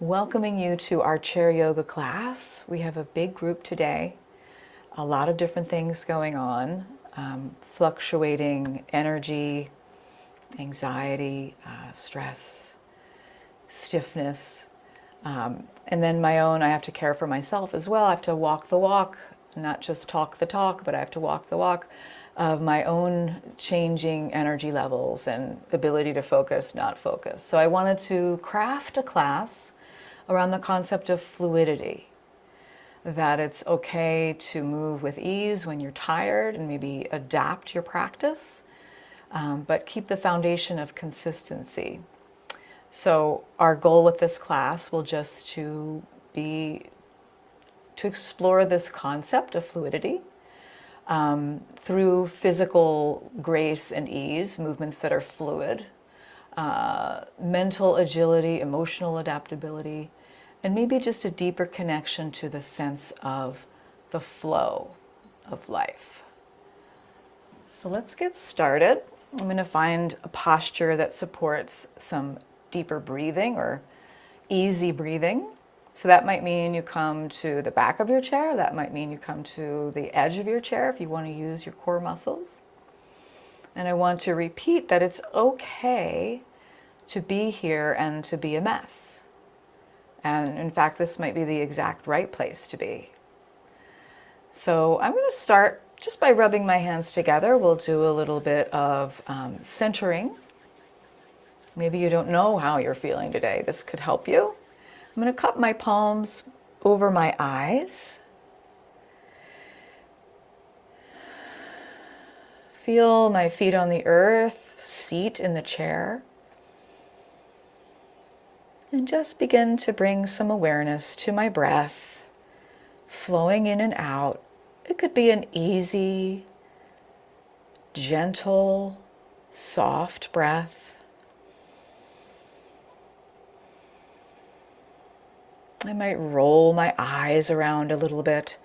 Welcoming you to our chair yoga class. We have a big group today, a lot of different things going on, fluctuating energy, anxiety, stress, stiffness, and then my own, I have to care for myself as well. I have to walk the walk, not just talk the talk, but I have to walk the walk of my own changing energy levels and ability to focus, not focus. So I wanted to craft a class around the concept of fluidity, that it's okay to move with ease when you're tired and maybe adapt your practice, but keep the foundation of consistency. So our goal with this class will just to be to explore this concept of fluidity through physical grace and ease, movements that are fluid, mental agility, emotional adaptability, and maybe just a deeper connection to the sense of the flow of life. So let's get started. I'm going to find a posture that supports some deeper breathing or easy breathing. So that might mean you come to the back of your chair. That might mean you come to the edge of your chair if you want to use your core muscles. And I want to repeat that it's okay to be here and to be a mess. And in fact, this might be the exact right place to be. So I'm going to start just by rubbing my hands together. We'll do a little bit of centering. Maybe you don't know how you're feeling today. This could help you. I'm going to cup my palms over my eyes. Feel my feet on the earth, seat in the chair. And just begin to bring some awareness to my breath, flowing in and out. It could be an easy, gentle, soft breath. I might roll my eyes around a little bit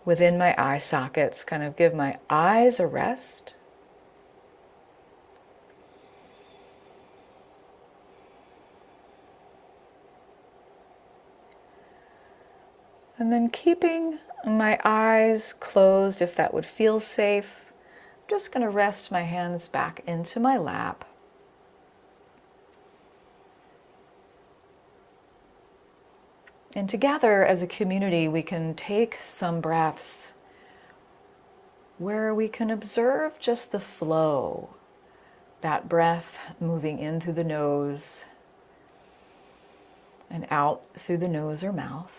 within my eye sockets, kind of give my eyes a rest. And then keeping my eyes closed, if that would feel safe, I'm just going to rest my hands back into my lap. And together as a community, we can take some breaths where we can observe just the flow, that breath moving in through the nose and out through the nose or mouth.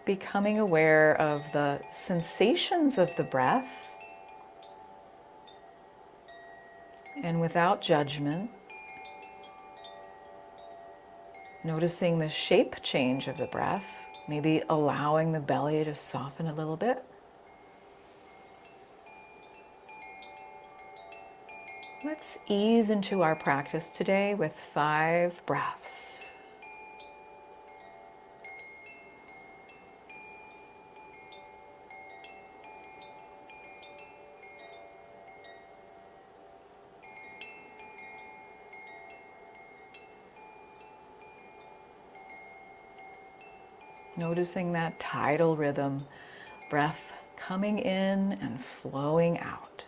Becoming aware of the sensations of the breath, and without judgment, noticing the shape change of the breath, maybe allowing the belly to soften a little bit. Let's ease into our practice today with 5 breaths. Noticing that tidal rhythm, breath coming in and flowing out.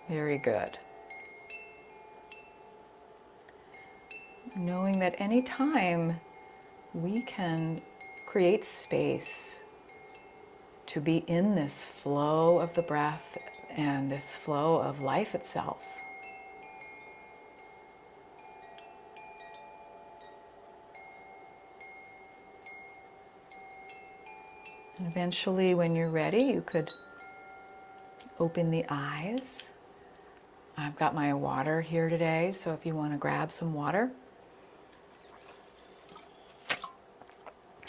Very good. Knowing that any time we can create space to be in this flow of the breath and this flow of life itself. And eventually, when you're ready, you could open the eyes. I've got my water here today, so if you want to grab some water,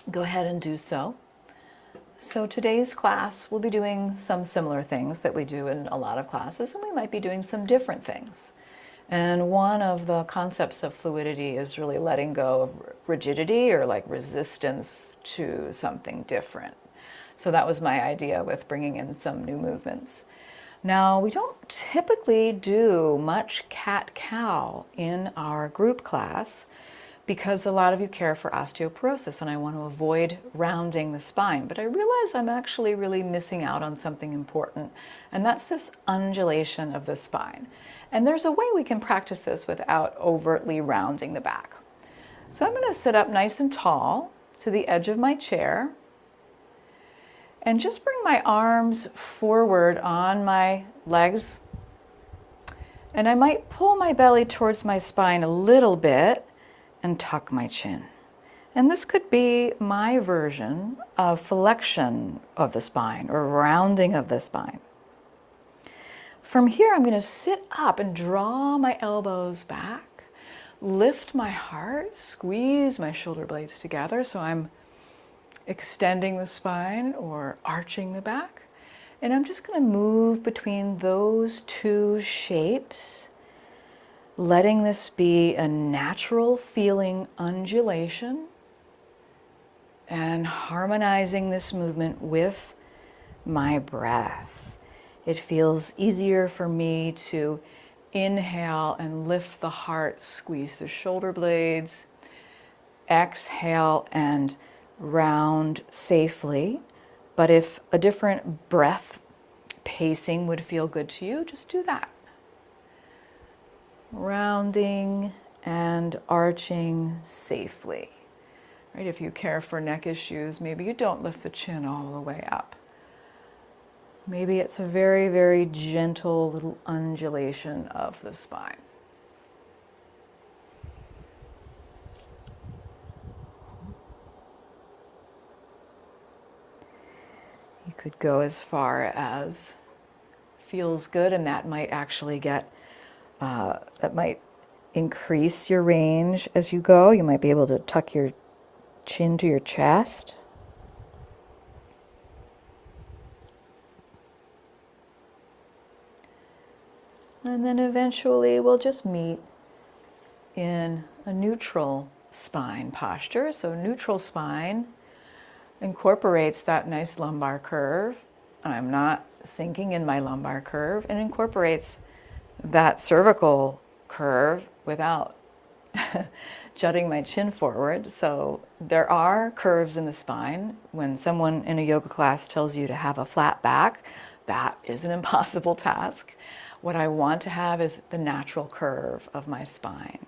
go ahead and do so. So today's class, we'll be doing some similar things that we do in a lot of classes, and we might be doing some different things. And one of the concepts of fluidity is really letting go of rigidity or like resistance to something different. So that was my idea with bringing in some new movements. Now, we don't typically do much cat-cow in our group class because a lot of you care for osteoporosis and I want to avoid rounding the spine. But I realize I'm actually really missing out on something important, and that's this undulation of the spine. And there's a way we can practice this without overtly rounding the back. So I'm going to sit up nice and tall to the edge of my chair and just bring my arms forward on my legs. And I might pull my belly towards my spine a little bit and tuck my chin. And this could be my version of flexion of the spine or rounding of the spine. From here, I'm going to sit up and draw my elbows back, lift my heart, squeeze my shoulder blades together so I'm extending the spine or arching the back. And I'm just going to move between those two shapes, letting this be a natural feeling undulation and harmonizing this movement with my breath. It feels easier for me to inhale and lift the heart, squeeze the shoulder blades, exhale and round safely. But if a different breath pacing would feel good to you, just do that. Rounding and arching safely. Right? If you care for neck issues, maybe you don't lift the chin all the way up. Maybe it's a very, very gentle little undulation of the spine. You could go as far as feels good, and that might actually that might increase your range as you go. You might be able to tuck your chin to your chest. And then eventually we'll just meet in a neutral spine posture. So neutral spine incorporates that nice lumbar curve. I'm not sinking in my lumbar curve, and incorporates that cervical curve without jutting my chin forward. So there are curves in the spine. When someone in a yoga class tells you to have a flat back, that is an impossible task. What I want to have is the natural curve of my spine.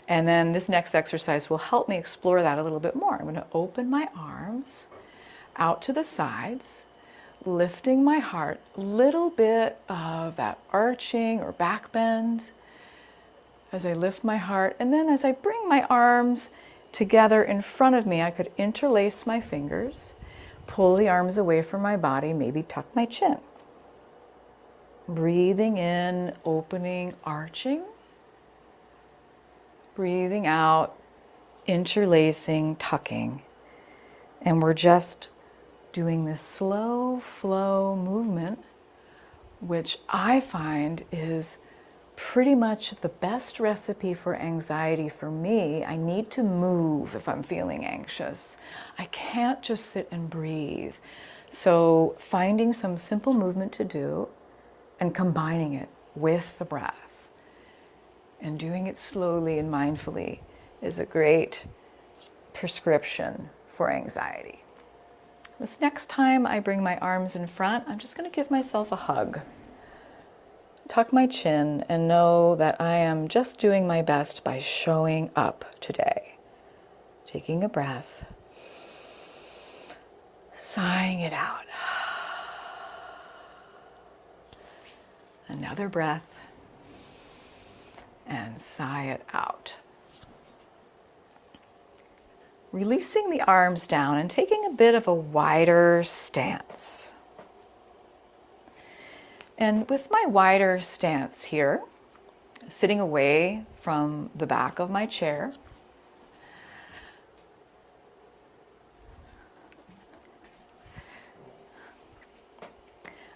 And then this next exercise will help me explore that a little bit more. I'm going to open my arms out to the sides, lifting my heart, a little bit of that arching or back bend as I lift my heart. And then as I bring my arms together in front of me, I could interlace my fingers, pull the arms away from my body, maybe tuck my chin. Breathing in, opening, arching. Breathing out, interlacing, tucking. And we're just doing this slow flow movement, which I find is pretty much the best recipe for anxiety for me. I need to move if I'm feeling anxious. I can't just sit and breathe. So finding some simple movement to do and combining it with the breath and doing it slowly and mindfully is a great prescription for anxiety. This next time I bring my arms in front, I'm just going to give myself a hug. Tuck my chin and know that I am just doing my best by showing up today. Taking a breath, sighing it out. Another breath, and sigh it out. Releasing the arms down and taking a bit of a wider stance. And with my wider stance here, sitting away from the back of my chair,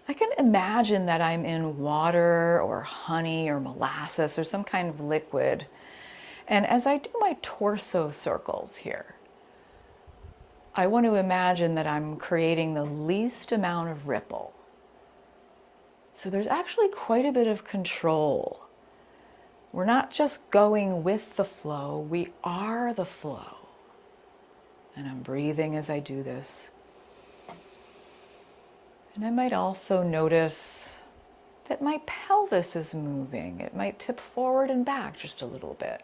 I I can imagine that I'm in water or honey or molasses or some kind of liquid. And as I do my torso circles here, I want to imagine that I'm creating the least amount of ripple. So there's actually quite a bit of control. We're not just going with the flow, we are the flow. And I'm breathing as I do this. And I might also notice that my pelvis is moving. It might tip forward and back just a little bit.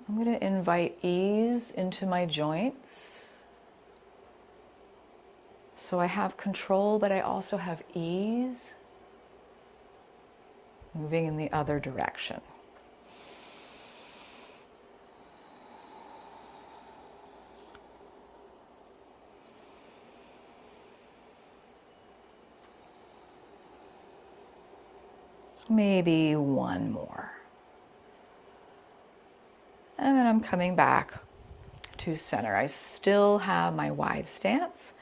I'm going to invite ease into my joints. So I have control, but I also have ease. Moving in the other direction. Maybe one more. And then I'm coming back to center. I still have my wide stance.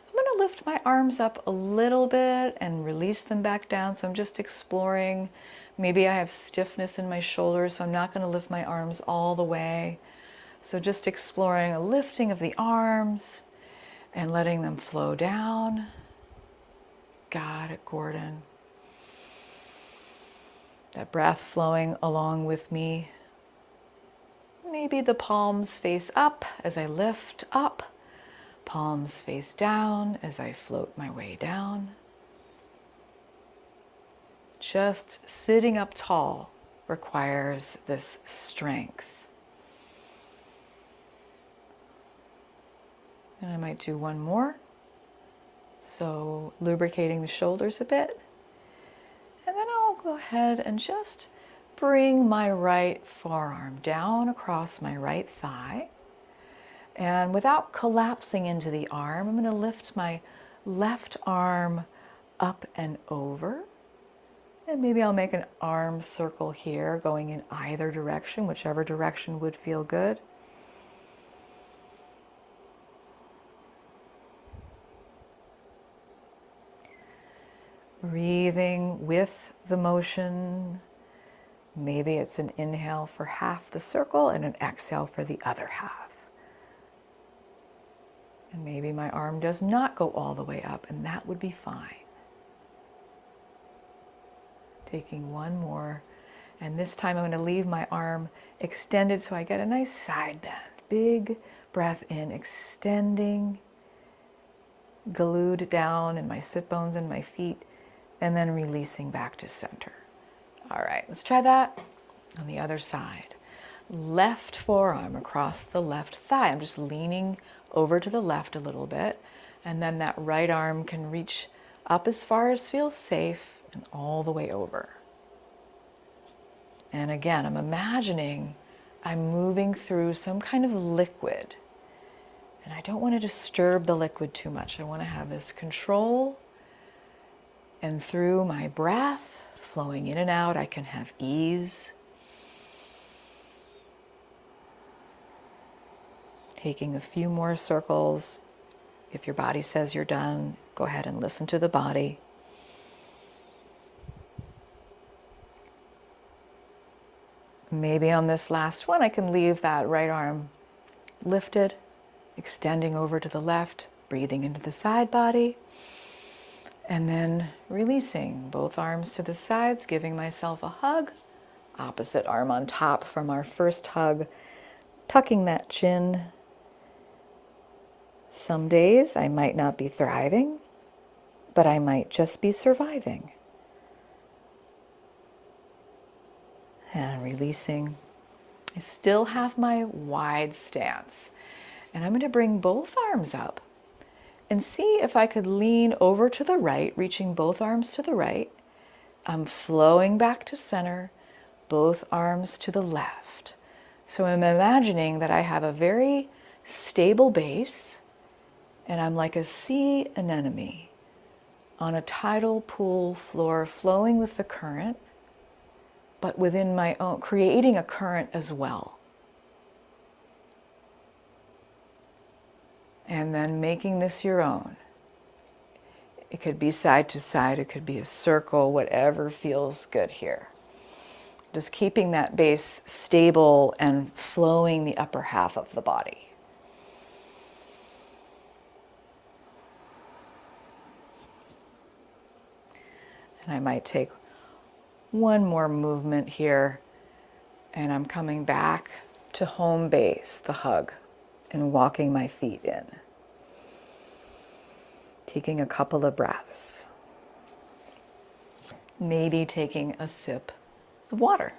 I'm going to lift my arms up a little bit and release them back down. So I'm just exploring. Maybe I have stiffness in my shoulders, so I'm not going to lift my arms all the way. So just exploring a lifting of the arms and letting them flow down. Got it, Gordon. That breath flowing along with me. Maybe the palms face up as I lift up. Palms face down as I float my way down. Just sitting up tall requires this strength. And I might do one more. So lubricating the shoulders a bit. And then I'll go ahead and just bring my right forearm down across my right thigh. And without collapsing into the arm, I'm going to lift my left arm up and over. And maybe I'll make an arm circle here, going in either direction, whichever direction would feel good. Breathing with the motion. Maybe it's an inhale for half the circle and an exhale for the other half. And maybe my arm does not go all the way up, and that would be fine. Taking one more, and this time I'm going to leave my arm extended so I get a nice side bend. Big breath in, extending, glued down in my sit bones and my feet, and then releasing back to center. All right, let's try that on the other side. Left forearm across the left thigh. I'm just leaning over to the left a little bit, and then that right arm can reach up as far as feels safe and all the way over. And again, I'm imagining I'm moving through some kind of liquid, and I don't want to disturb the liquid too much. I want to have this control, and through my breath flowing in and out, I can have ease. Taking a few more circles. If your body says you're done, go ahead and listen to the body. Maybe on this last one, I can leave that right arm lifted, extending over to the left, breathing into the side body, and then releasing both arms to the sides, giving myself a hug. Opposite arm on top from our first hug, tucking that chin. Some days I might not be thriving, but I might just be surviving. And releasing. I still have my wide stance. And I'm going to bring both arms up and see if I could lean over to the right, reaching both arms to the right. I'm flowing back to center, both arms to the left. So I'm imagining that I have a very stable base, and I'm like a sea anemone on a tidal pool floor, flowing with the current, but within my own, creating a current as well. And then making this your own. It could be side to side, it could be a circle, whatever feels good here. Just keeping that base stable and flowing the upper half of the body. And I might take one more movement here, and I'm coming back to home base, the hug, and walking my feet in. Taking a couple of breaths. Maybe taking a sip of water.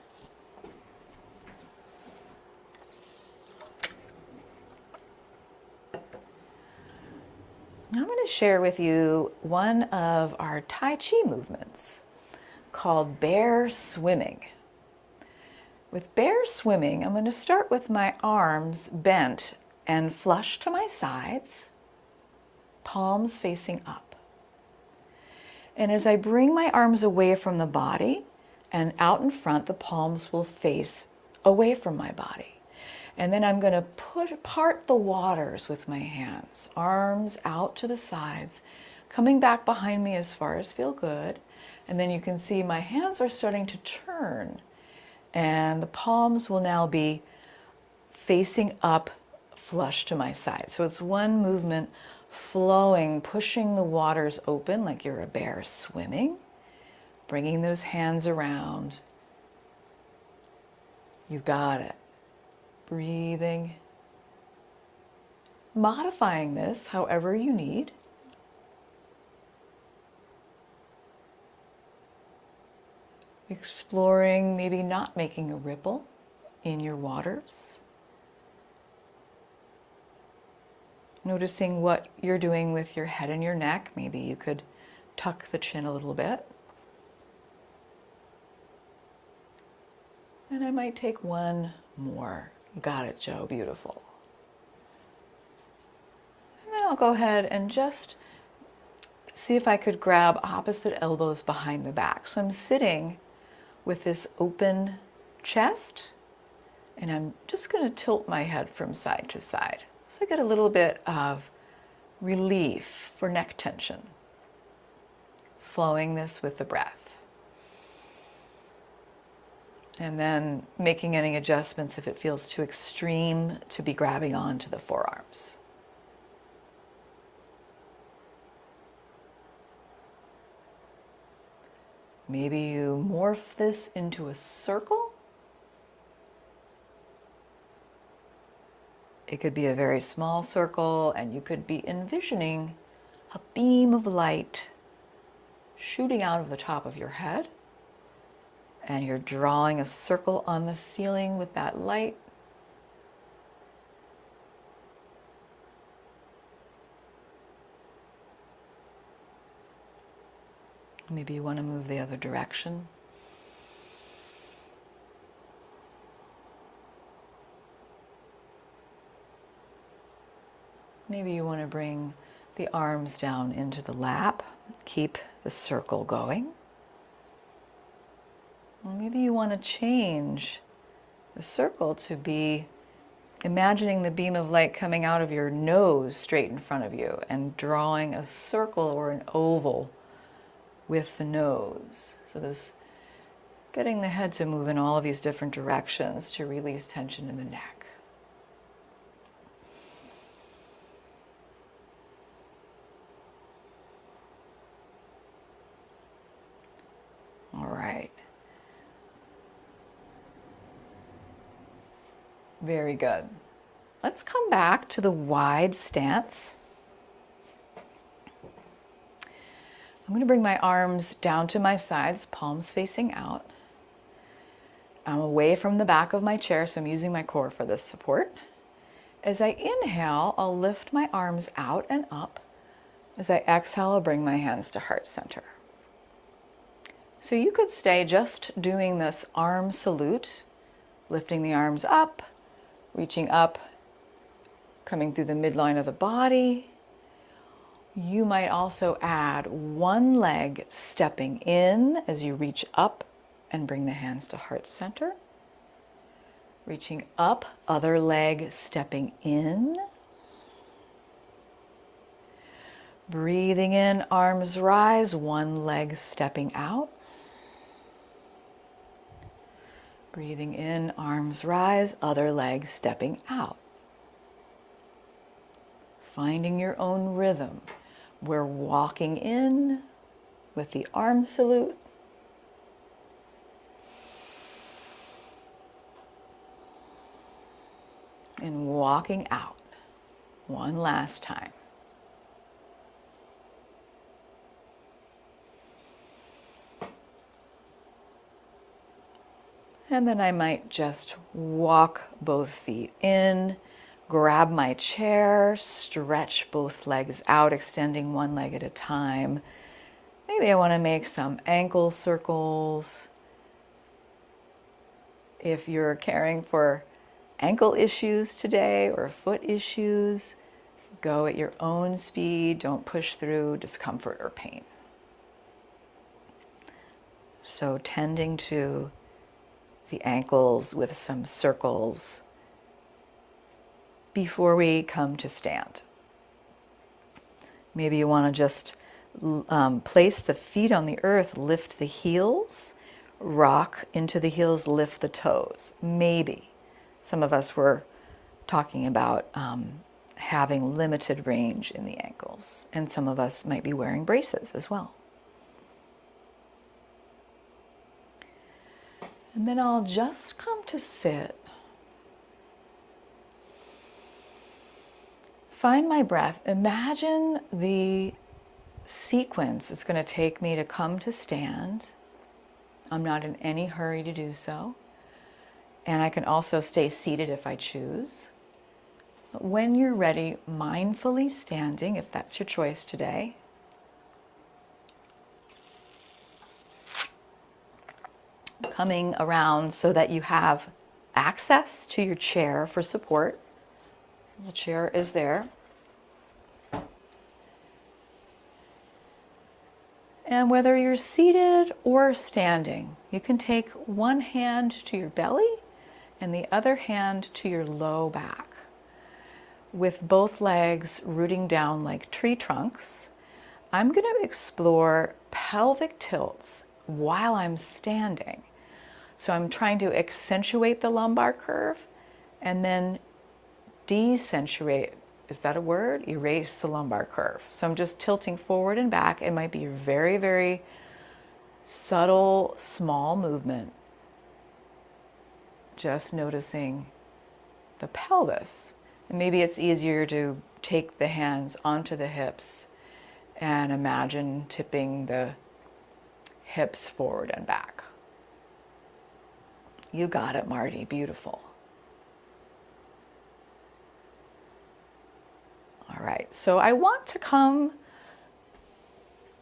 I'm going to share with you one of our Tai Chi movements called bear swimming. With bear swimming, I'm going to start with my arms bent and flush to my sides, palms facing up. And as I bring my arms away from the body and out in front, the palms will face away from my body. And then I'm going to part the waters with my hands, arms out to the sides, coming back behind me as far as feel good. And then you can see my hands are starting to turn, and the palms will now be facing up, flush to my side. So it's one movement, flowing, pushing the waters open like you're a bear swimming, bringing those hands around. You got it. Breathing, modifying this however you need. Exploring, maybe not making a ripple in your waters. Noticing what you're doing with your head and your neck. Maybe you could tuck the chin a little bit. And I might take one more. You got it, Joe. Beautiful. And then I'll go ahead and just see if I could grab opposite elbows behind the back. So I'm sitting with this open chest, and I'm just going to tilt my head from side to side. So I get a little bit of relief for neck tension. Flowing this with the breath. And then making any adjustments if it feels too extreme to be grabbing onto the forearms. Maybe you morph this into a circle. It could be a very small circle, and you could be envisioning a beam of light shooting out of the top of your head. And you're drawing a circle on the ceiling with that light. Maybe you want to move the other direction. Maybe you want to bring the arms down into the lap. Keep the circle going. Maybe you want to change the circle to be imagining the beam of light coming out of your nose straight in front of you and drawing a circle or an oval with the nose. So this, getting the head to move in all of these different directions to release tension in the neck. All right. Very good. Let's come back to the wide stance. I'm going to bring my arms down to my sides, palms facing out. I'm away from the back of my chair, so I'm using my core for this support. As I inhale, I'll lift my arms out and up. As I exhale, I'll bring my hands to heart center. So you could stay just doing this arm salute, lifting the arms up, reaching up, coming through the midline of the body. You might also add one leg stepping in as you reach up and bring the hands to heart center. Reaching up, other leg stepping in. Breathing in, arms rise, one leg stepping out. Breathing in, arms rise, other leg stepping out. Finding your own rhythm. We're walking in with the arm salute. And walking out. One last time. And then I might just walk both feet in, grab my chair, stretch both legs out, extending one leg at a time. Maybe I want to make some ankle circles. If you're caring for ankle issues today or foot issues, go at your own speed. Don't push through discomfort or pain. So tending to the ankles with some circles before we come to stand. Maybe you want to just place the feet on the earth, lift the heels, rock into the heels, lift the toes. Maybe. Some of us were talking about having limited range in the ankles, and some of us might be wearing braces as well. And then I'll just come to sit. Find my breath. Imagine the sequence it's going to take me to come to stand. I'm not in any hurry to do so. And I can also stay seated if I choose. But when you're ready, mindfully standing, if that's your choice today. Coming around so that you have access to your chair for support. The chair is there. And whether you're seated or standing, you can take one hand to your belly and the other hand to your low back, with both legs rooting down like tree trunks. I'm going to explore pelvic tilts while I'm standing. So I'm trying to accentuate the lumbar curve and then decentuate, is that a word? Erase the lumbar curve. So I'm just tilting forward and back. It might be a very, very subtle, small movement. Just noticing the pelvis. And maybe it's easier to take the hands onto the hips and imagine tipping the hips forward and back. You got it, Marty. Beautiful. All right, so I want to come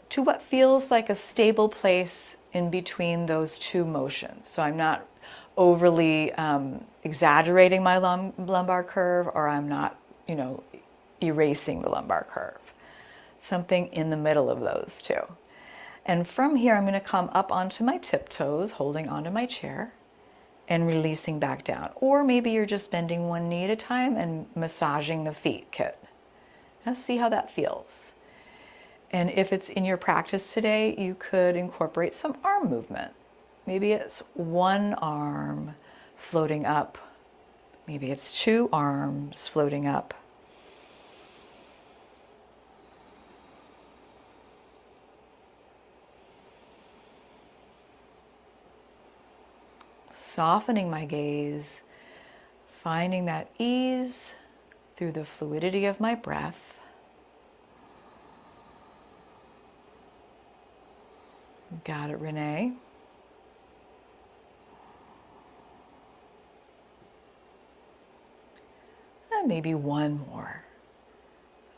to what feels like a stable place in between those two motions. So I'm not overly exaggerating my lumbar curve, or I'm not, erasing the lumbar curve. Something in the middle of those two. And from here, I'm going to come up onto my tiptoes, holding onto my chair, and releasing back down. Or maybe you're just bending one knee at a time and massaging the feet, Kit. Now see how that feels. And if it's in your practice today, you could incorporate some arm movement. Maybe it's one arm floating up. Maybe it's two arms floating up. Softening my gaze, finding that ease through the fluidity of my breath. Got it, Renee. And maybe one more.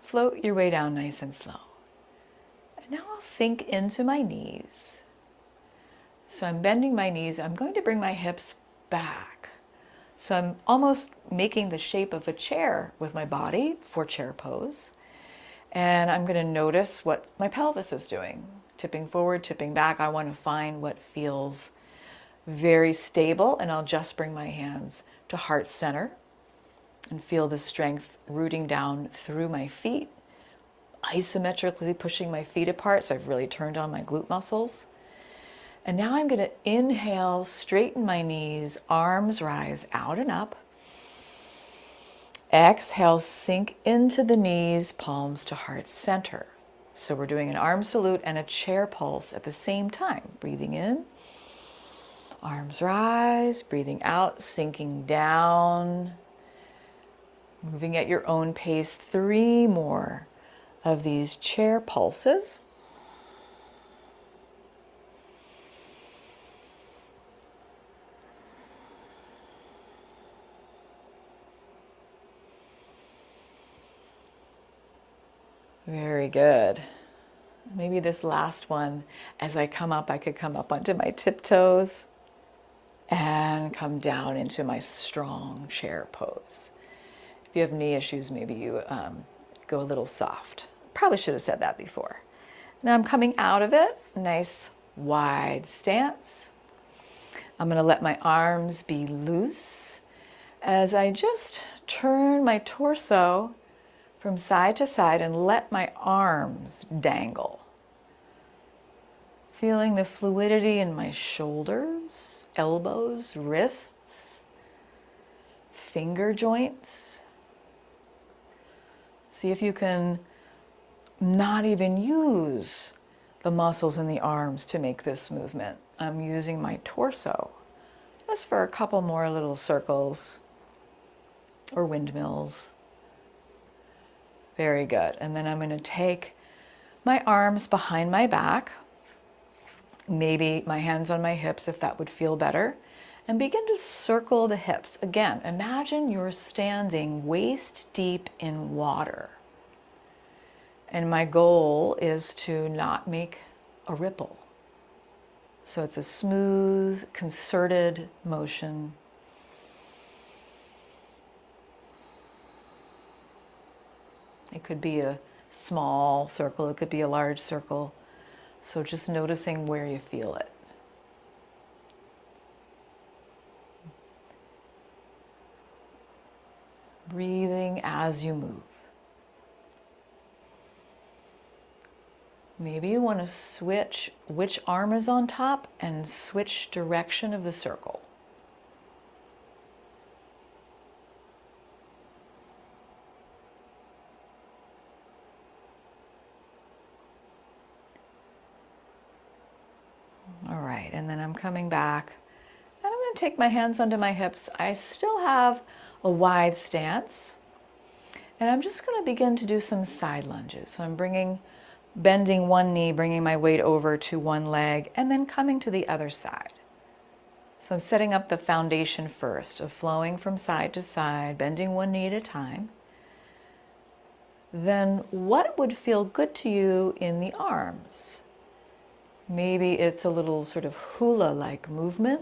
Float your way down nice and slow. And now I'll sink into my knees. So I'm bending my knees. I'm going to bring my hips back. So I'm almost making the shape of a chair with my body for chair pose. And I'm going to notice what my pelvis is doing. Tipping forward, tipping back. I want to find what feels very stable. And I'll just bring my hands to heart center and feel the strength rooting down through my feet, isometrically pushing my feet apart, so I've really turned on my glute muscles. And now I'm going to inhale, straighten my knees, arms rise out and up. Exhale, sink into the knees, palms to heart center. So we're doing an arm salute and a chair pulse at the same time. Breathing in, arms rise, breathing out, sinking down, moving at your own pace. 3 more of these chair pulses. Very good. Maybe this last one, as I come up, I could come up onto my tiptoes and come down into my strong chair pose. If you have knee issues, maybe you go a little soft. Probably should have said that before. Now I'm coming out of it, nice wide stance. I'm going to let my arms be loose as I just turn my torso from side to side and let my arms dangle. Feeling the fluidity in my shoulders, elbows, wrists, finger joints. See if you can not even use the muscles in the arms to make this movement. I'm using my torso just for a couple more little circles or windmills. Very good. And then I'm going to take my arms behind my back, maybe my hands on my hips if that would feel better, and begin to circle the hips. Again, imagine you're standing waist deep in water. And my goal is to not make a ripple. So it's a smooth, concerted motion. It could be a small circle, it could be a large circle. So just noticing where you feel it. Breathing as you move. Maybe you want to switch which arm is on top and switch direction of the circle. All right, and then I'm coming back and I'm going to take my hands onto my hips. I still have a wide stance and I'm just going to begin to do some side lunges. So I'm bending one knee, bringing my weight over to one leg and then coming to the other side. So I'm setting up the foundation first of flowing from side to side, bending one knee at a time. Then what would feel good to you in the arms? Maybe it's a little sort of hula-like movement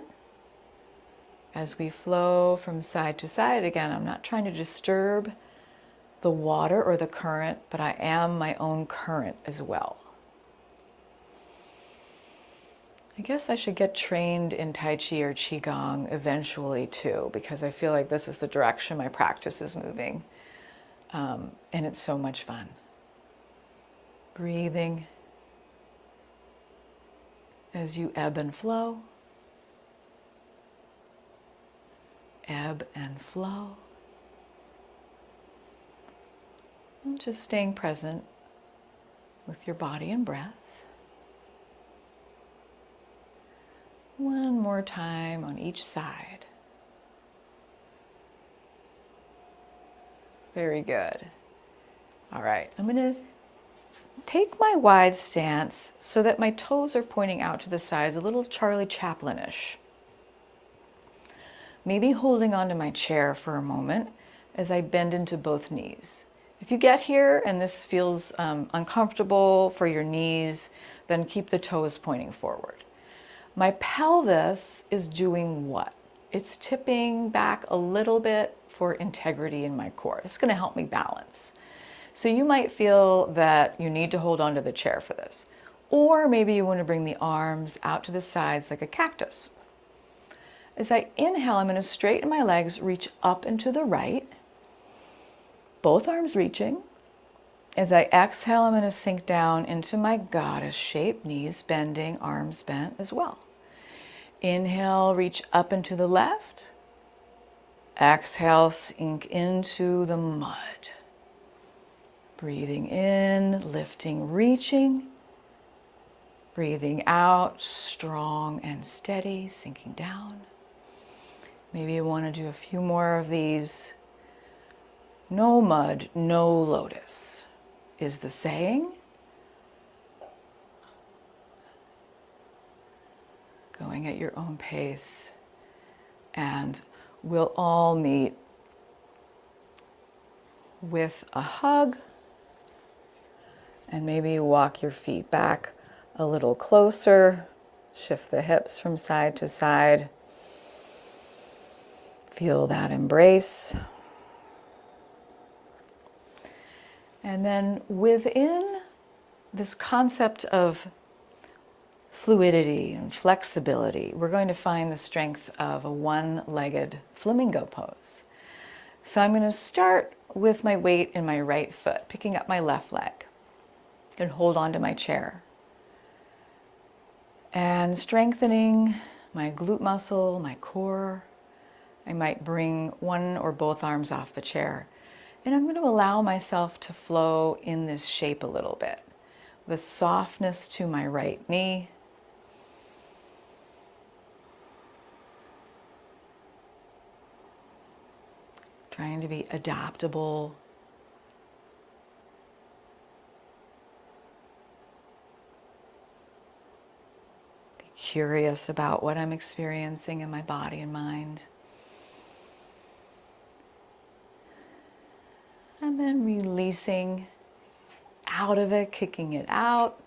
as we flow from side to side. Again, I'm not trying to disturb the water or the current, but I am my own current as well. I guess I should get trained in Tai Chi or Qigong eventually too, because I feel like this is the direction my practice is moving. And it's so much fun. Breathing as you ebb and flow. Ebb and flow. And just staying present with your body and breath. One more time on each side. Very good. All right, I'm going to take my wide stance so that my toes are pointing out to the sides, a little Charlie Chaplin-ish. Maybe holding onto my chair for a moment as I bend into both knees. If you get here and this feels uncomfortable for your knees, then keep the toes pointing forward. My pelvis is doing what? It's tipping back a little bit for integrity in my core. It's going to help me balance. So you might feel that you need to hold on to the chair for this. Or maybe you want to bring the arms out to the sides like a cactus. As I inhale, I'm going to straighten my legs, reach up and to the right. Both arms reaching. As I exhale, I'm going to sink down into my goddess shape, knees bending, arms bent as well. Inhale, reach up and to the left. Exhale, sink into the mud. Breathing in, lifting, reaching. Breathing out, strong and steady, sinking down. Maybe you want to do a few more of these. No mud, no lotus is the saying. Going at your own pace. And we'll all meet with a hug. And maybe walk your feet back a little closer. Shift the hips from side to side. Feel that embrace. And then within this concept of fluidity and flexibility, we're going to find the strength of a one-legged flamingo pose. So I'm going to start with my weight in my right foot, picking up my left leg, and hold on to my chair. And strengthening my glute muscle, my core. I might bring one or both arms off the chair. And I'm going to allow myself to flow in this shape a little bit. The softness to my right knee. Trying to be adaptable. Be curious about what I'm experiencing in my body and mind. And then releasing out of it, kicking it out,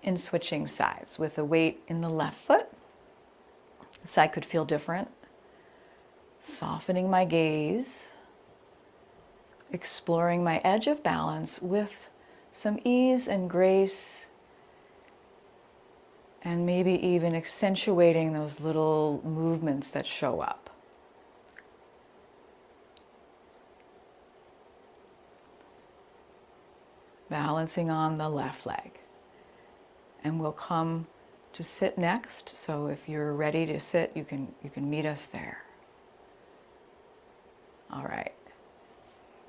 and switching sides with the weight in the left foot. The side could feel different. Softening my gaze, exploring my edge of balance with some ease and grace, and maybe even accentuating those little movements that show up. Balancing on the left leg. And we'll come to sit next. So if you're ready to sit, you can meet us there. All right.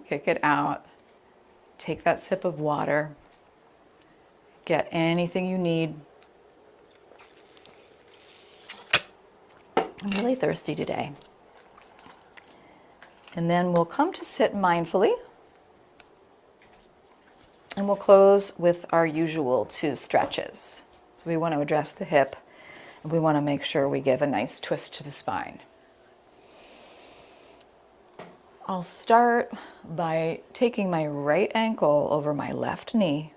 Kick it out. Take that sip of water. Get anything you need. I'm really thirsty today. And then we'll come to sit mindfully. And we'll close with our usual 2 stretches. So we want to address the hip, and we want to make sure we give a nice twist to the spine. I'll start by taking my right ankle over my left knee.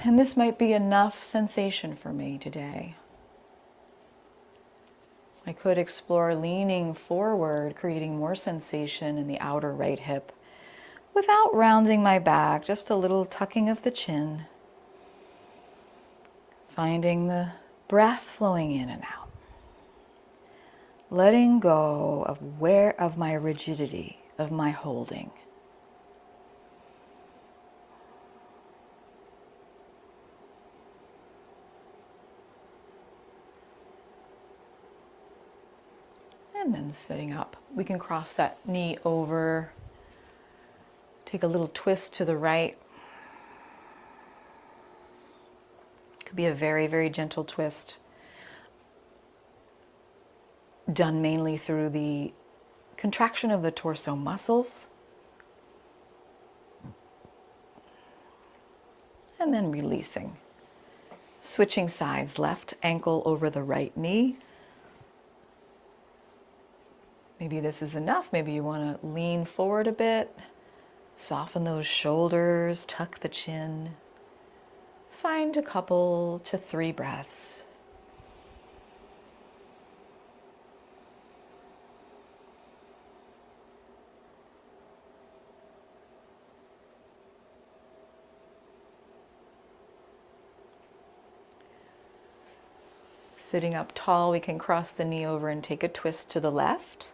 And this might be enough sensation for me today. I could explore leaning forward, creating more sensation in the outer right hip, without rounding my back, just a little tucking of the chin. Finding the breath flowing in and out. Letting go of my rigidity, of my holding. And then sitting up. We can cross that knee over. Take a little twist to the right. Could be a very, very gentle twist. Done mainly through the contraction of the torso muscles. And then releasing. Switching sides, left ankle over the right knee. Maybe this is enough. Maybe you want to lean forward a bit. Soften those shoulders, tuck the chin. Find a couple to 3 breaths. Sitting up tall, we can cross the knee over and take a twist to the left.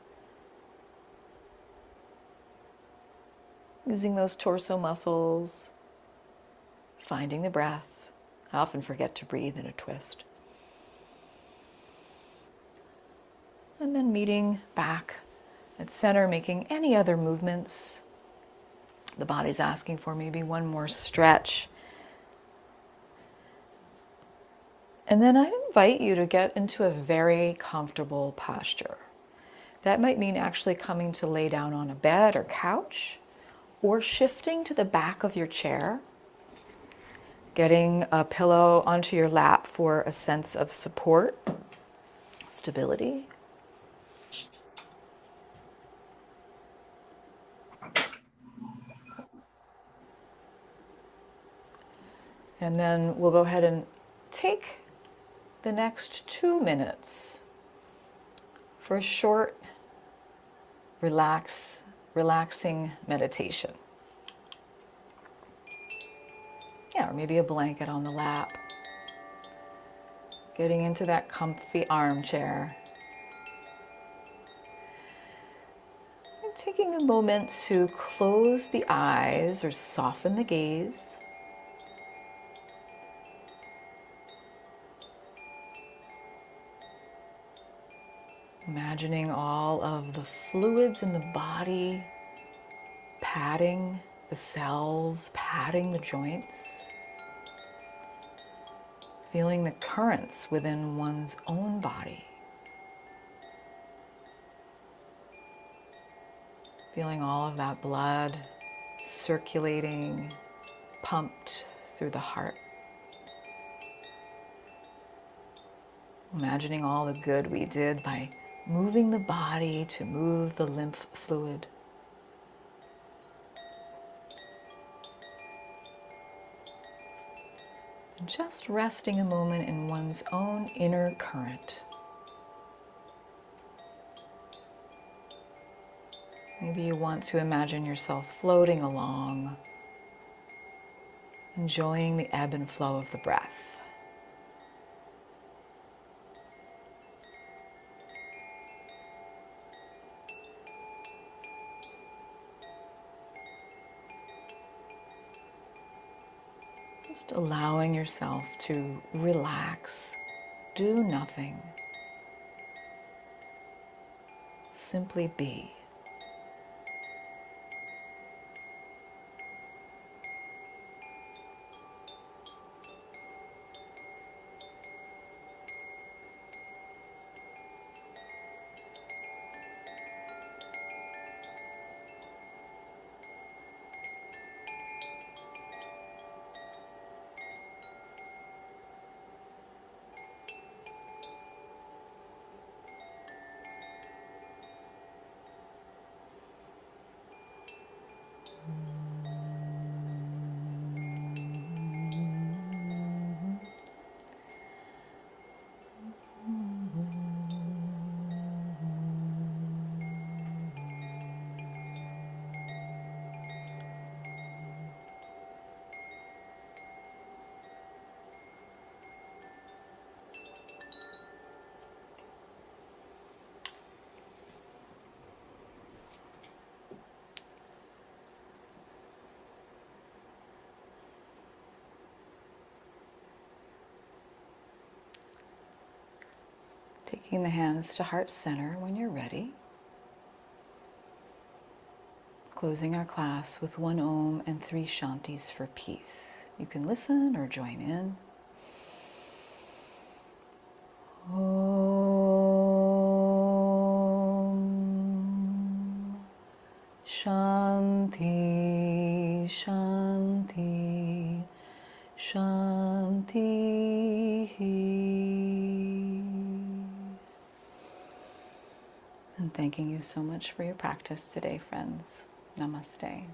using those torso muscles, finding the breath. I often forget to breathe in a twist. And then meeting back at center, making any other movements the body's asking for, maybe one more stretch. And then I invite you to get into a very comfortable posture. That might mean actually coming to lay down on a bed or couch, or shifting to the back of your chair, getting a pillow onto your lap for a sense of support, stability. And then we'll go ahead and take the next 2 minutes for a short, relaxing meditation. Yeah, or maybe a blanket on the lap. Getting into that comfy armchair. And taking a moment to close the eyes or soften the gaze. Imagining all of the fluids in the body padding the cells, padding the joints. Feeling the currents within one's own body. Feeling all of that blood circulating, pumped through the heart. Imagining all the good we did by moving the body to move the lymph fluid. And just resting a moment in one's own inner current. Maybe you want to imagine yourself floating along, enjoying the ebb and flow of the breath. Just allowing yourself to relax, do nothing, simply be. Taking the hands to heart center when you're ready. Closing our class with 1 Om and 3 Shantis for peace. You can listen or join in. Om Shanti Shanti Shanti. And thanking you so much for your practice today, friends. Namaste.